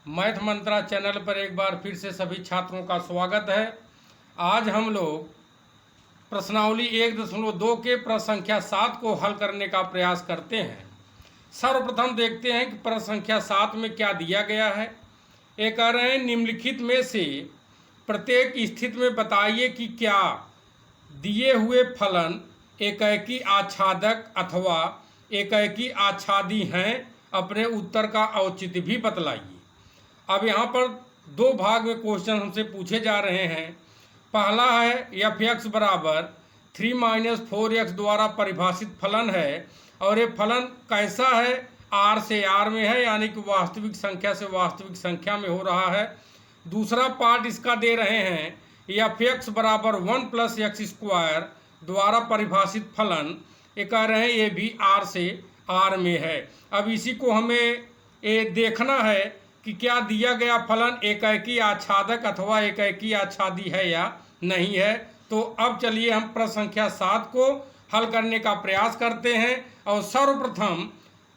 Math मंत्रा channel पर एक बार फिर से सभी छात्रों का स्वागत है। आज हम लोग प्रश्नावली 1.2 के प्रश्न संख्या 7 को हल करने का प्रयास करते हैं। सर्वप्रथम देखते हैं कि प्रश्न संख्या 7 में क्या दिया गया है। ये कह रहे हैं निम्नलिखित में से प्रत्येक स्थिति में बताइए कि क्या दिए हुए फलन एकाएकी आच्छादक अथवा एकाएकी आच्छादी हैं। अपने उत्तर का औचित्य भी बतलाइए। अब यहाँ पर दो भाग में क्वेश्चन हमसे पूछे जा रहे हैं। पहला है एफ एक्स बराबर 3 - 4x द्वारा परिभाषित फलन है और ये फलन कैसा है, आर से आर में है, यानी कि वास्तविक संख्या से वास्तविक संख्या में हो रहा है। दूसरा पार्ट इसका दे रहे हैं एफ एक्स बराबर 1 + x² द्वारा परिभाषित फलन, ये कह रहे हैं ये भी आर से आर में है। अब इसी को हमें ये देखना है कि क्या दिया गया फलन एकाएकी आच्छादक अथवा एकाएकी आच्छादी है या नहीं है। तो अब चलिए हम प्रश्न संख्या 7 को हल करने का प्रयास करते हैं और सर्वप्रथम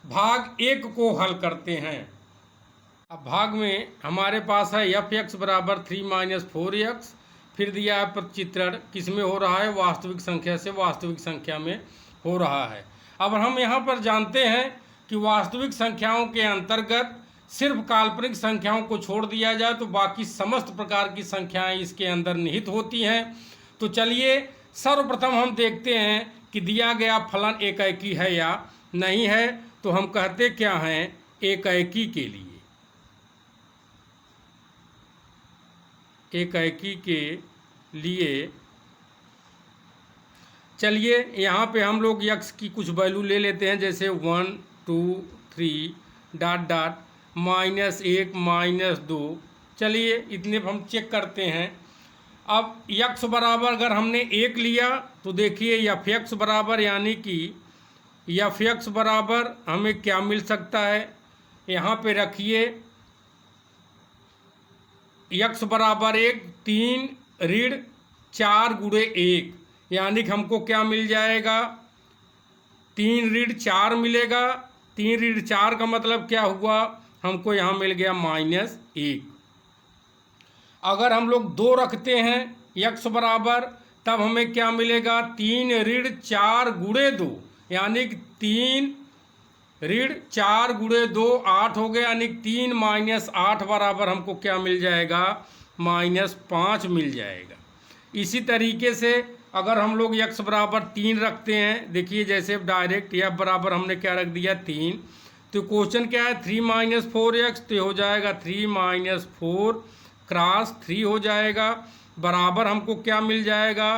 भाग 1 को हल करते हैं। अब भाग में हमारे पास है एफ एक्स बराबर 3 - 4x, फिर दिया है प्रतिचित्रण किस में हो रहा है, वास्तविक संख्या से वास्तविक संख्या में हो रहा है। अब हम यहाँ पर जानते हैं कि वास्तविक संख्याओं के अंतर्गत सिर्फ काल्पनिक संख्याओं को छोड़ दिया जाए तो बाकी समस्त प्रकार की संख्याएं इसके अंदर निहित होती हैं। तो चलिए सर्वप्रथम हम देखते हैं कि दिया गया फलन एकाएकी है या नहीं है। तो हम कहते क्या हैं, एकाएकी के लिए, एकाएकी के लिए चलिए यहाँ पे हम लोग x की कुछ वैल्यू ले लेते हैं, जैसे 1 2 3 ... -1 -2। चलिए इतने हम चेक करते हैं। अब x बराबर अगर हमने 1 लिया तो देखिए एफ एक्स बराबर, यानी कि एफ एक्स बराबर हमें क्या मिल सकता है, यहाँ पे रखिए x बराबर 1 3 ऋण 4 × 1, यानी कि हमको क्या मिल जाएगा, 3 ऋण 4 मिलेगा। 3 ऋण 4 का मतलब क्या हुआ, हमको यहाँ मिल गया -1। अगर हम लोग 2 रखते हैं x बराबर, तब हमें क्या मिलेगा, 3 ऋण 4 × 2, यानी कि 3 ऋण 4 × 2 8 हो गया, यानी 3 - 8 बराबर हमको क्या मिल जाएगा, -5 मिल जाएगा। इसी तरीके से अगर हम लोग x बराबर 3 रखते हैं, देखिए जैसे डायरेक्ट f बराबर हमने क्या रख दिया 3, तो क्वेश्चन क्या है 3 - 4x, तो हो जाएगा 3 - 4 क्रॉस 3 हो जाएगा, बराबर हमको क्या मिल जाएगा,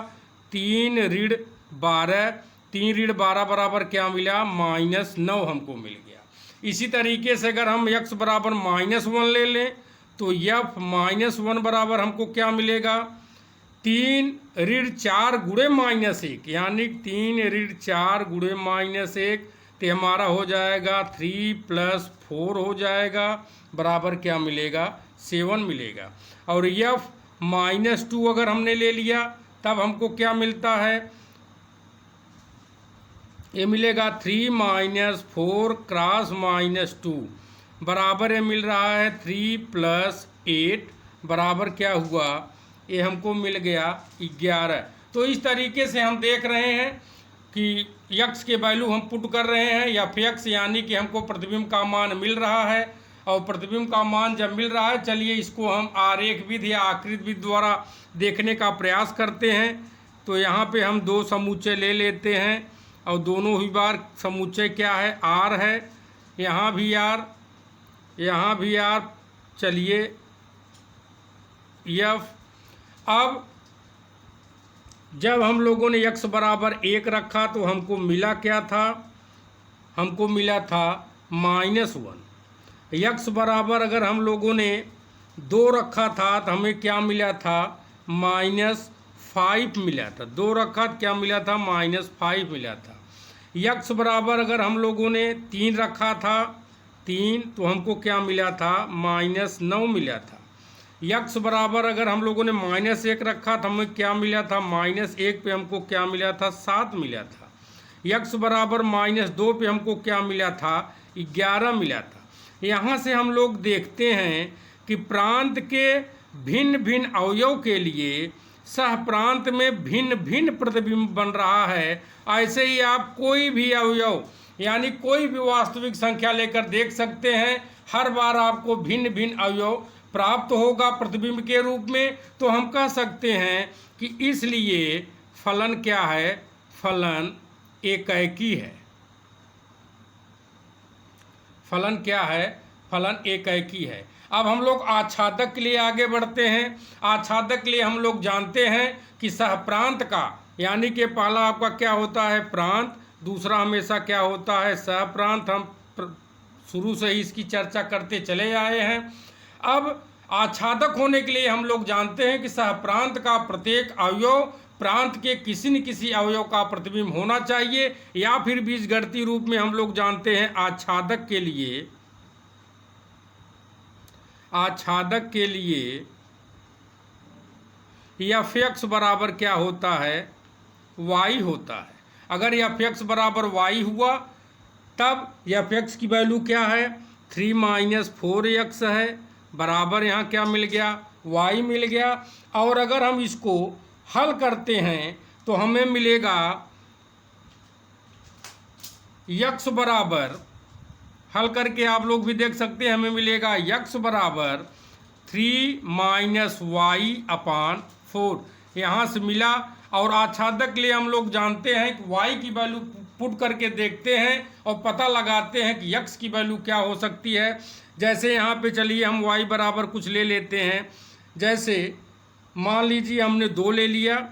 3 ऋण 12। 3 ऋण 12 बराबर क्या मिला, -9 हमको मिल गया। इसी तरीके से अगर हम x बराबर -1 ले लें तो f -1 बराबर हमको क्या मिलेगा, 3 ऋण 4 × -1, यानी 3 ऋण 4 × -1, तो हमारा हो जाएगा 3 + 4 हो जाएगा, बराबर क्या मिलेगा, 7 मिलेगा। और f -2 अगर हमने ले लिया तब हमको क्या मिलता है, ये मिलेगा 3 - 4 क्रॉस -2, बराबर ये मिल रहा है 3 + 8, बराबर क्या हुआ, ये हमको मिल गया 11। तो इस तरीके से हम देख रहे हैं कि x के वैल्यू हम पुट कर रहे हैं एफ एक्स, यानी कि हमको प्रतिबिंब का मान मिल रहा है। और प्रतिबिंब का मान जब मिल रहा है, चलिए इसको हम आरेख विधि या आकृति विधि द्वारा देखने का प्रयास करते हैं। तो यहाँ पे हम 2 समुच्चय ले लेते हैं और दोनों ही बार समुच्चय क्या है, r है, यहाँ भी r, यहाँ भी r। चलिए f, अब जब हम लोगों ने x बराबर 1 रखा तो हमको मिला क्या था, हमको मिला था -1। x बराबर अगर हम लोगों ने 2 रखा था तो हमें क्या मिला था, -5 मिला था। 2 रखा तो क्या मिला था, -5 मिला था। x बराबर अगर हम लोगों ने 3 रखा था, 3, तो हमको क्या मिला था, -9 मिला था। x बराबर अगर हम लोगों ने -1 रखा तो हमें क्या मिला था, -1 पे हमको क्या मिला था, 7 मिला था। x बराबर -2 पे हमको क्या मिला था, 11 मिला था। यहाँ से हम लोग देखते हैं कि प्रांत के भिन्न भिन्न अवयव के लिए सह प्रांत में भिन्न भिन्न प्रतिबिंब बन रहा है। ऐसे ही आप कोई भी अवयव यानी कोई भी वास्तविक संख्या लेकर देख सकते हैं, हर बार आपको भिन्न भिन्न अवयव प्राप्त होगा प्रतिबिंब के रूप में। तो हम कह सकते हैं कि इसलिए फलन क्या है, फलन एकैकी है। फलन क्या है, फलन एकैकी है। अब हम लोग आच्छादक के लिए आगे बढ़ते हैं। आच्छादक के लिए हम लोग जानते हैं कि सहप्रांत का यानी कि पहला आपका क्या होता है, प्रांत, दूसरा हमेशा क्या होता है, सहप्रांत। हम शुरू से ही इसकी चर्चा करते चले आए हैं। अब आच्छादक होने के लिए हम लोग जानते हैं कि सहप्रांत का प्रत्येक अवयव प्रांत के किसी न किसी अवयव का प्रतिबिंब होना चाहिए, या फिर बीजगणितीय रूप में हम लोग जानते हैं आच्छादक के लिए, आच्छादक के लिए f(x) बराबर क्या होता है, y होता है। अगर f(x) बराबर y हुआ तब f(x) की वैल्यू क्या है, 3 - 4x है, बराबर यहाँ क्या मिल गया, y मिल गया। और अगर हम इसको हल करते हैं तो हमें मिलेगा x बराबर, हल करके आप लोग भी देख सकते हैं, हमें मिलेगा x बराबर 3 - y/4 यहाँ से मिला। और आच्छादक के लिए हम लोग जानते हैं कि y की वैल्यू पुट करके देखते हैं और पता लगाते हैं कि x की वैल्यू क्या हो सकती है। जैसे यहाँ पे चलिए हम y बराबर कुछ ले लेते हैं, जैसे मान लीजिए हमने 2 ले लिया,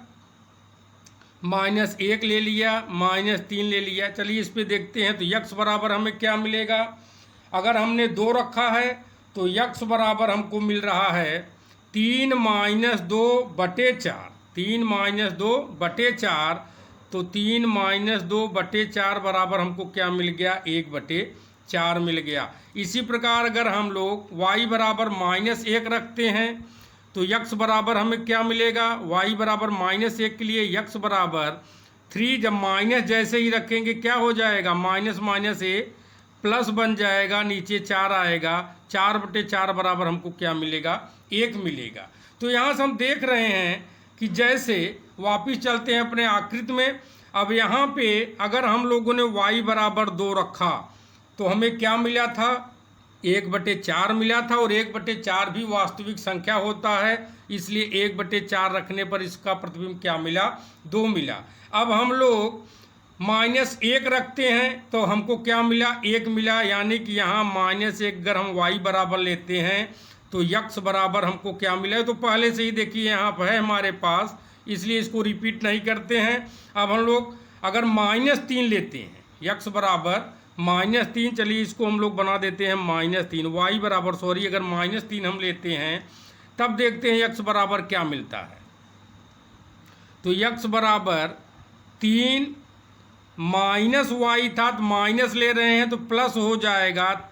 -1 ले लिया, -3 ले लिया। चलिए इस पे देखते हैं तो x बराबर हमें क्या मिलेगा। अगर हमने 2 रखा है तो x बराबर हमको मिल रहा है 3 - 2/4, 3 - 2/4। तो 3 - 2/4 बराबर हमको क्या मिल गया, 1/4 मिल गया। इसी प्रकार अगर हम लोग y बराबर -1 रखते हैं तो x बराबर हमें क्या मिलेगा, y बराबर -1 के लिए x बराबर 3, जब माइनस जैसे ही रखेंगे क्या हो जाएगा, माइनस ए प्लस बन जाएगा, नीचे 4 आएगा, 4/4 बराबर हमको क्या मिलेगा, 1 मिलेगा। तो यहाँ से हम देख रहे हैं कि जैसे वापिस चलते हैं अपने आकृति में। अब यहाँ पे अगर हम लोगों ने y बराबर 2 रखा तो हमें क्या मिला था, 1/4 मिला था। और 1/4 भी वास्तविक संख्या होता है, इसलिए 1/4 रखने पर इसका प्रतिबिंब क्या मिला, 2 मिला। अब हम लोग -1 रखते हैं तो हमको क्या मिला, 1 मिला। यानी कि यहाँ -1 अगर हम y बराबर लेते हैं तो x बराबर हमको क्या मिला है, तो पहले से ही देखिए यहाँ पर है हमारे पास, इसलिए इसको रिपीट नहीं करते हैं। अब हम लोग अगर -3 लेते हैं, x बराबर -3, चलिए इसको हम लोग बना देते हैं -3, y बराबर अगर -3 हम लेते हैं तब देखते हैं x बराबर क्या मिलता है। तो x बराबर 3 -y था तो माइनस ले रहे हैं तो प्लस हो जाएगा,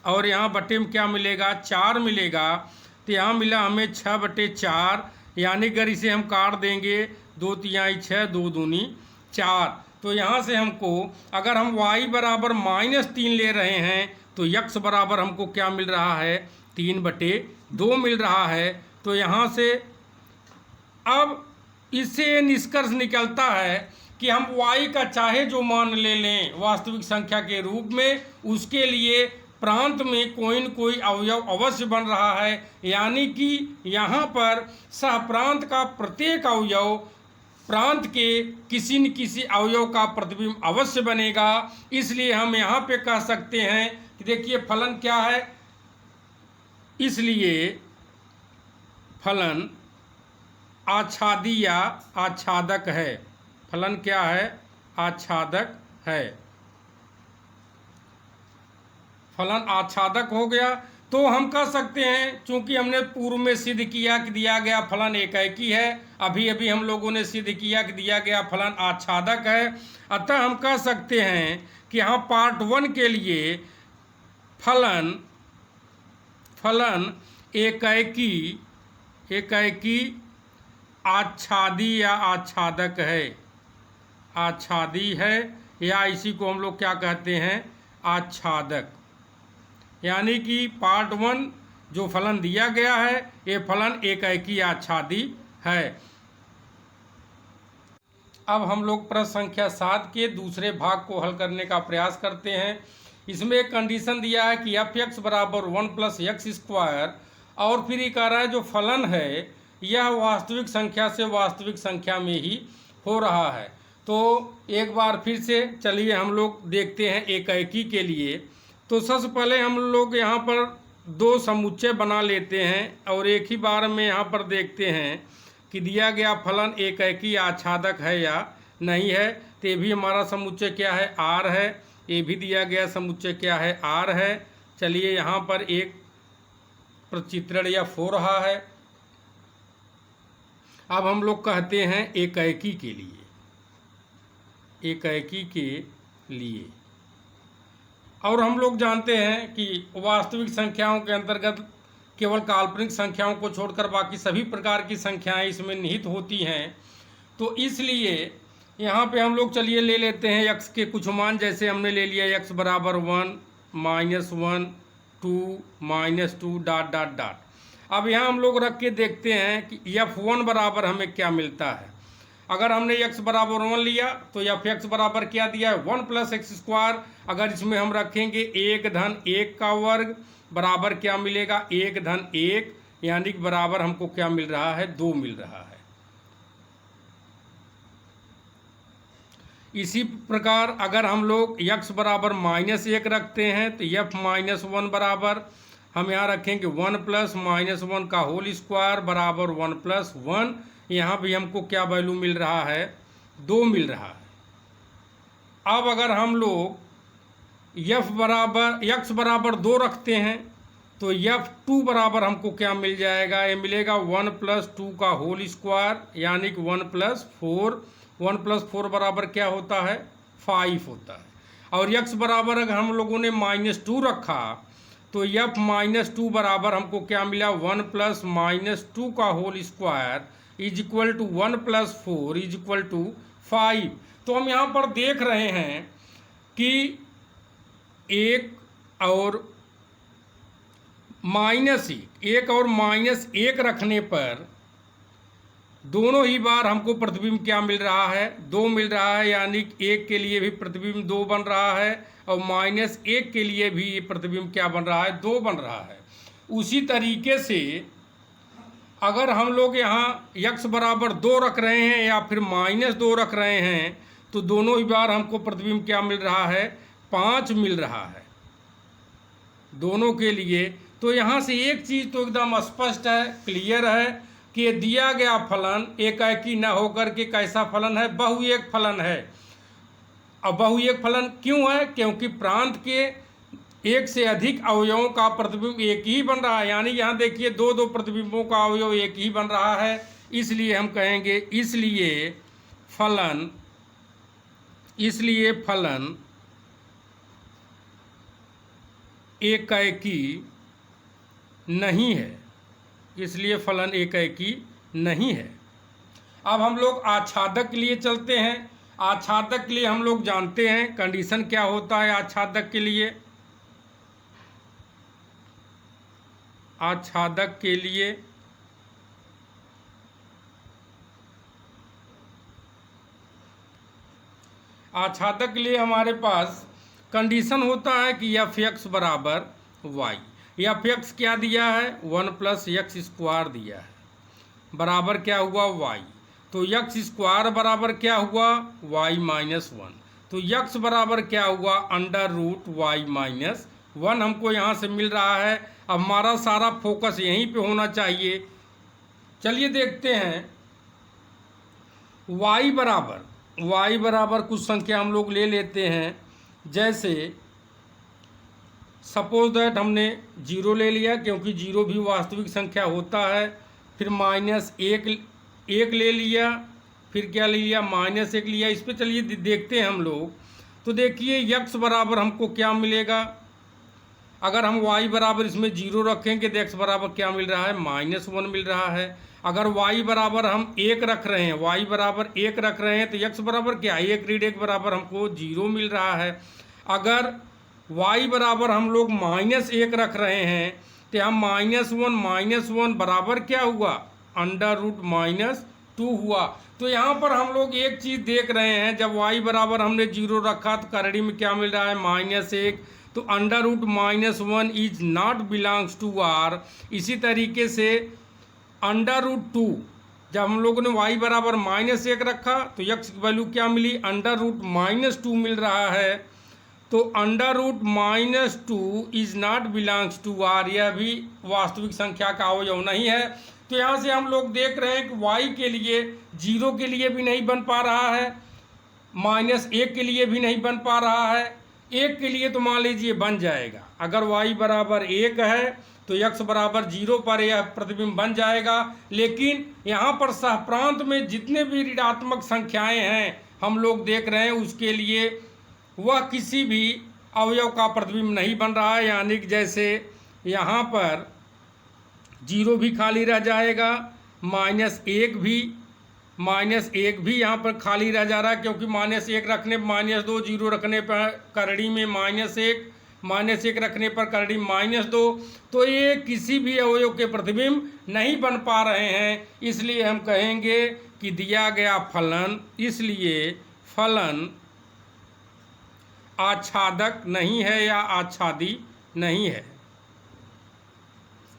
और यहाँ बटे में क्या मिलेगा, 4 मिलेगा। तो यहाँ मिला हमें 6/4, यानी अगर इसे हम काट देंगे 2 तिहाई 6, 2 दूनी 4। तो यहाँ से हमको अगर हम y बराबर -3 ले रहे हैं तो x बराबर हमको क्या मिल रहा है, 3/2 मिल रहा है। तो यहाँ से अब इससे निष्कर्ष निकलता है कि हम y का चाहे जो मान ले लें वास्तविक संख्या के रूप में, उसके लिए प्रांत में कोई न कोई अवयव अवश्य बन रहा है। यानी कि यहाँ पर सहप्रांत का प्रत्येक अवयव प्रांत के किसी न किसी अवयव का प्रतिबिंब अवश्य बनेगा। इसलिए हम यहाँ पे कह सकते हैं कि देखिए फलन क्या है, इसलिए फलन आच्छादी या आच्छादक है। फलन क्या है, आच्छादक है। फलन आच्छादक हो गया तो हम कह सकते हैं, चूंकि हमने पूर्व में सिद्ध किया कि दिया गया फलन एकैकी है, अभी अभी हम लोगों ने सिद्ध किया कि दिया गया फलन आच्छादक है, अतः हम कह सकते हैं कि यहाँ पार्ट 1 के लिए फलन एकैकी आच्छादी या आच्छादक है, आच्छादी है, या इसी को हम लोग क्या कहते हैं, आच्छादक। यानी कि पार्ट 1 जो फलन दिया गया है ये फलन एकाएकी आच्छादी है। अब हम लोग प्रश्न संख्या 7 के दूसरे भाग को हल करने का प्रयास करते हैं। इसमें एक कंडीशन दिया है कि एफ एक्स बराबर 1 प्लस एक्स स्क्वायर, और फिर ये कह रहा है जो फलन है यह वास्तविक संख्या से वास्तविक संख्या में ही हो रहा है। तो एक बार फिर से चलिए हम लोग देखते हैं एकाएकी के लिए। तो सबसे पहले हम लोग यहाँ पर दो समुच्चय बना लेते हैं और एक ही बार में यहाँ पर देखते हैं कि दिया गया फलन एकाएकी आच्छादक है या नहीं है। तो ये भी हमारा समुच्चय क्या है, आर है। ये भी दिया गया समुच्चय क्या है, आर है। चलिए यहाँ पर एक प्रचित्रण या हो रहा है। अब हम लोग कहते हैं एकाएकी के लिए, एकाएकी के लिए, और हम लोग जानते हैं कि वास्तविक संख्याओं के अंतर्गत केवल काल्पनिक संख्याओं को छोड़कर बाकी सभी प्रकार की संख्याएं इसमें निहित होती हैं। तो इसलिए यहाँ पे हम लोग चलिए ले लेते हैं x के कुछ मान, जैसे हमने ले लिया x बराबर 1, -1, 2, -2 डॉट डॉट डॉट। अब यहाँ हम लोग रख के देखते हैं कि f1 बराबर हमें क्या मिलता है। अगर हमने x बराबर 1 लिया तो f(x) बराबर क्या दिया है, 1 प्लस एक्स स्क्वायर। अगर इसमें हम रखेंगे 1 धन 1 का वर्ग बराबर क्या मिलेगा, 1 धन 1, यानी कि बराबर हमको क्या मिल रहा है, 2 मिल रहा है। इसी प्रकार अगर हम लोग x बराबर -1 रखते हैं तो f-1 बराबर हम यहाँ रखेंगे 1 प्लस -1 का होल स्क्वायर बराबर 1 प्लस 1। यहाँ भी हमको क्या वैल्यू मिल रहा है, 2 मिल रहा है। अब अगर हम लोग x बराबर 2 रखते हैं तो f2 बराबर हमको क्या मिल जाएगा, ये मिलेगा 1 प्लस 2 का होल स्क्वायर, यानी कि 1 प्लस 4। 1 प्लस 4 बराबर क्या होता है, 5 होता है। और x बराबर अगर हम लोगों ने -2 रखा तो f-2 बराबर हमको क्या मिला, 1 प्लस -2 का whole square is equal to 1 plus 4 is equal to 5। तो हम यहाँ पर देख रहे हैं कि 1 और -1 और -1 रखने पर दोनों ही बार हमको प्रतिबिंब क्या मिल रहा है, 2 मिल रहा है। यानी 1 के लिए भी प्रतिबिंब 2 बन रहा है और -1 के लिए भी ये प्रतिबिंब क्या बन रहा है, 2 बन रहा है। उसी तरीके से अगर हम लोग यहाँ x बराबर 2 रख रहे हैं या फिर -2 रख रहे हैं तो दोनों ही बार हमको प्रतिबिंब क्या मिल रहा है, 5 मिल रहा है दोनों के लिए। तो यहाँ से एक चीज़ तो एकदम स्पष्ट है, क्लियर है कि दिया गया फलन एकाएकी न होकर के कैसा फलन है, बहुएक फलन है। अब बहुएक फलन क्यों है, क्योंकि प्रांत के एक से अधिक अवयवों का प्रतिबिंब एक ही बन रहा है। यानी यहाँ देखिए 2 प्रतिबिंबों का अवयव एक ही बन रहा है, इसलिए हम कहेंगे इसलिए फलन एकाएकी नहीं है, इसलिए फलन एकाएकी नहीं है। अब हम लोग आच्छादक के लिए चलते हैं। आच्छादक के लिए हम लोग जानते हैं कंडीशन क्या होता है। आच्छादक के लिए हमारे पास कंडीशन होता है कि f(x) बराबर y। f(x) क्या दिया है, 1 प्लस एक्स स्क्वायर दिया है, बराबर क्या हुआ, y। तो x स्क्वायर बराबर क्या हुआ, y-1। तो x बराबर क्या हुआ, √y-1 हमको यहाँ से मिल रहा है। अब हमारा सारा फोकस यहीं पे होना चाहिए। चलिए देखते हैं y बराबर कुछ संख्या हम लोग ले लेते हैं। जैसे सपोज दैट हमने 0 ले लिया, क्योंकि 0 भी वास्तविक संख्या होता है। फिर -1 ले लिया, फिर क्या ले लिया, -1 लिया। इस पे चलिए देखते हैं हम लोग। तो देखिए x बराबर हमको क्या मिलेगा, अगर हम y बराबर इसमें 0 रखेंगे तो x बराबर क्या मिल रहा है, -1 मिल रहा है। अगर y बराबर हम 1 रख रहे हैं, y बराबर 1 रख रहे हैं तो x बराबर क्या, 1 ऋण 1 बराबर हमको 0 मिल रहा है। अगर y बराबर हम लोग -1 रख रहे हैं, तो हम -1 बराबर क्या हुआ, √-2 हुआ। तो यहाँ पर हम लोग एक चीज़ देख रहे हैं, जब y बराबर हमने 0 रखा तो करड़ी में क्या मिल रहा है, -1। तो √-1 is not belongs to r। इसी तरीके से √2, जब हम लोगों ने y बराबर -1 रखा तो x की वैल्यू क्या मिली, √-2 मिल रहा है। तो √-2 is not belongs to r, यह भी वास्तविक संख्या का अवयव नहीं है। तो यहाँ से हम लोग देख रहे हैं कि y के लिए 0 के लिए भी नहीं बन पा रहा है, -1 के लिए भी नहीं बन पा रहा है, 1 के लिए तो मान लीजिए बन जाएगा। अगर y बराबर 1 है तो x बराबर 0 पर यह प्रतिबिंब बन जाएगा। लेकिन यहाँ पर सहप्रांत में जितने भी ऋणात्मक संख्याएं हैं हम लोग देख रहे हैं, उसके लिए वह किसी भी अवयव का प्रतिबिंब नहीं बन रहा है। यानी कि जैसे यहाँ पर 0 भी खाली रह जाएगा, -1 भी यहाँ पर खाली रह जा रहा है, क्योंकि -1 रखने पर -2, 0 रखने पर करड़ी में -1 रखने पर करड़ी -2। तो ये किसी भी अवयव के प्रतिबिंब नहीं बन पा रहे हैं। इसलिए हम कहेंगे कि दिया गया फलन, इसलिए फलन आच्छादक नहीं है या आच्छादी नहीं है,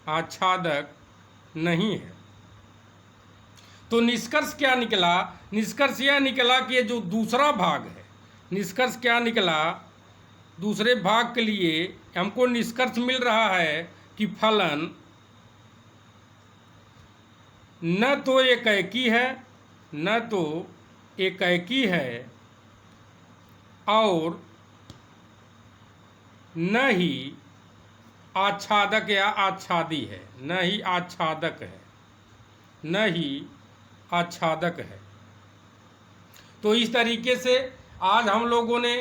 आच्छादक नहीं है। तो निष्कर्ष क्या निकला, निष्कर्ष यह निकला कि ये जो दूसरा भाग है, निष्कर्ष क्या निकला, दूसरे भाग के लिए हमको निष्कर्ष मिल रहा है कि फलन न तो एकैकी है, न तो एकैकी है और न ही आच्छादक या आच्छादी है, न ही आच्छादक है, न ही आच्छादक है। तो इस तरीके से आज हम लोगों ने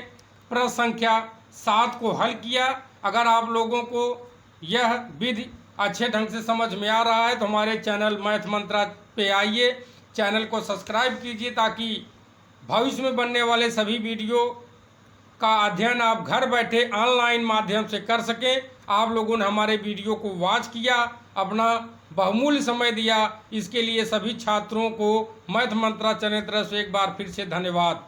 प्रश्न संख्या 7 को हल किया। अगर आप लोगों को यह विधि अच्छे ढंग से समझ में आ रहा है तो हमारे चैनल मैथ मंत्रा पे आइए, चैनल को सब्सक्राइब कीजिए, ताकि भविष्य में बनने वाले सभी वीडियो का अध्ययन आप घर बैठे ऑनलाइन माध्यम से कर सकें। आप लोगों ने हमारे वीडियो को वॉच किया, अपना बहुमूल्य समय दिया, इसके लिए सभी छात्रों को मैथ मंत्रा चैनल तरफ से एक बार फिर से धन्यवाद।